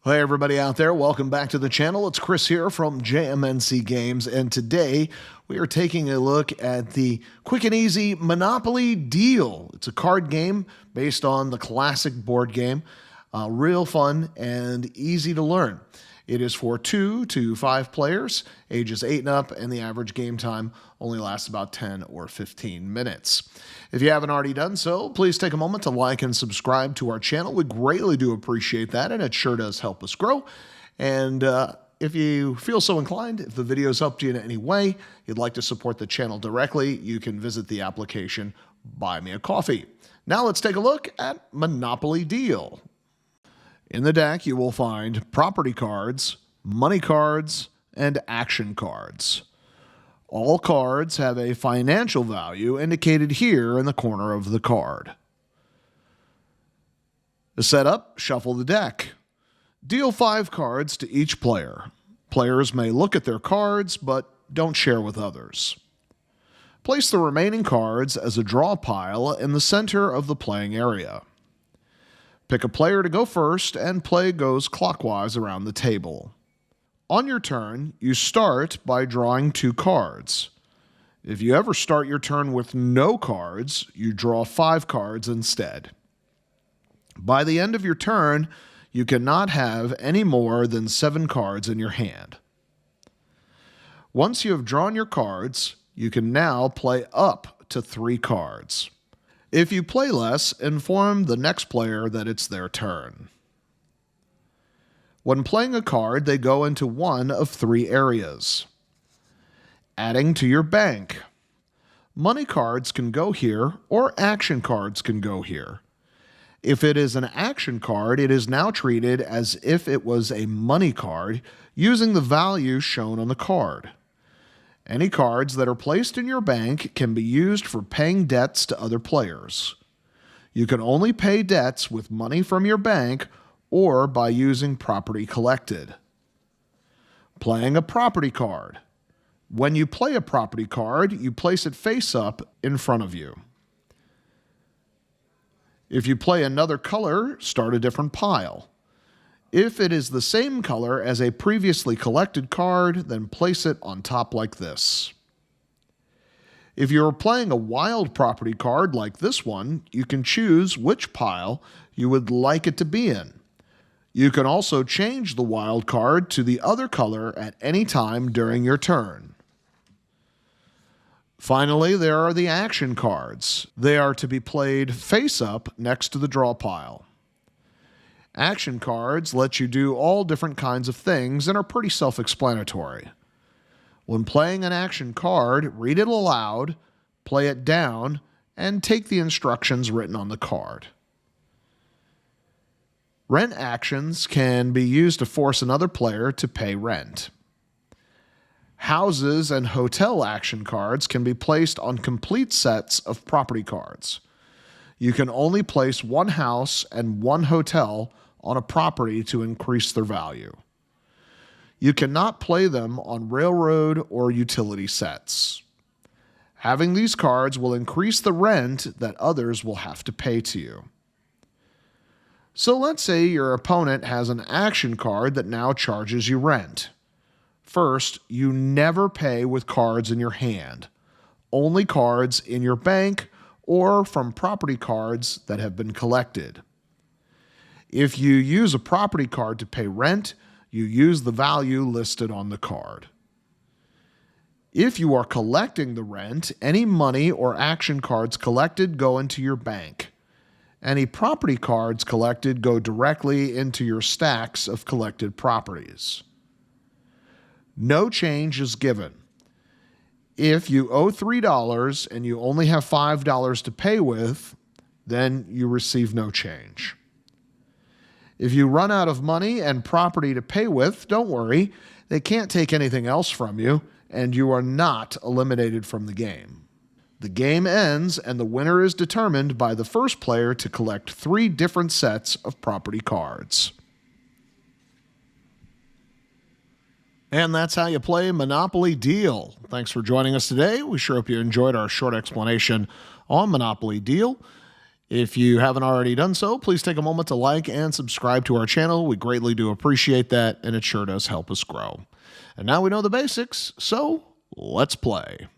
Hey everybody out there, welcome back to the channel. It's Chris here from JMNC Games, and today we are taking a look at the quick and easy Monopoly Deal. It's a card game based on the classic board game. Real fun and easy to learn. It is for 2 to 5 players, ages 8 and up, and the average game time only lasts about 10 or 15 minutes. If you haven't already done so, please take a moment to like and subscribe to our channel. We greatly do appreciate that, and it sure does help us grow. And if you feel so inclined, if the video's helped you in any way, you'd like to support the channel directly, you can visit the application Buy Me a Coffee. Now let's take a look at Monopoly Deal. In the deck, you will find property cards, money cards, and action cards. All cards have a financial value indicated here in the corner of the card. To set up, shuffle the deck. Deal 5 cards to each player. Players may look at their cards, but don't share with others. Place the remaining cards as a draw pile in the center of the playing area. Pick a player to go first, and play goes clockwise around the table. On your turn, you start by drawing 2 cards. If you ever start your turn with no cards, you draw 5 cards instead. By the end of your turn, you cannot have any more than 7 cards in your hand. Once you have drawn your cards, you can now play up to 3 cards. If you play less, inform the next player that it's their turn. When playing a card, they go into one of 3 areas. Adding to your bank. Money cards can go here, or action cards can go here. If it is an action card, it is now treated as if it was a money card, using the value shown on the card. Any cards that are placed in your bank can be used for paying debts to other players. You can only pay debts with money from your bank or by using property collected. Playing a property card. When you play a property card, you place it face up in front of you. If you play another color, start a different pile. If it is the same color as a previously collected card, then place it on top like this. If you're playing a wild property card like this one, you can choose which pile you would like it to be in. You can also change the wild card to the other color at any time during your turn. Finally, there are the action cards. They are to be played face up next to the draw pile. Action cards let you do all different kinds of things and are pretty self-explanatory. When playing an action card, read it aloud, play it down, and take the instructions written on the card. Rent actions can be used to force another player to pay rent. Houses and hotel action cards can be placed on complete sets of property cards. You can only place 1 house and 1 hotel on a property to increase their value. You cannot play them on railroad or utility sets. Having these cards will increase the rent that others will have to pay to you. So let's say your opponent has an action card that now charges you rent. First, you never pay with cards in your hand, only cards in your bank or from property cards that have been collected. If you use a property card to pay rent, you use the value listed on the card. If you are collecting the rent, any money or action cards collected go into your bank. Any property cards collected go directly into your stacks of collected properties. No change is given. If you owe $3 and you only have $5 to pay with, then you receive no change. If you run out of money and property to pay with, don't worry, they can't take anything else from you, and you are not eliminated from the game. The game ends, and the winner is determined by the first player to collect 3 different sets of property cards. And that's how you play Monopoly Deal. Thanks for joining us today. We sure hope you enjoyed our short explanation on Monopoly Deal. If you haven't already done so, please take a moment to like and subscribe to our channel. We greatly do appreciate that, and it sure does help us grow. And now we know the basics, so let's play.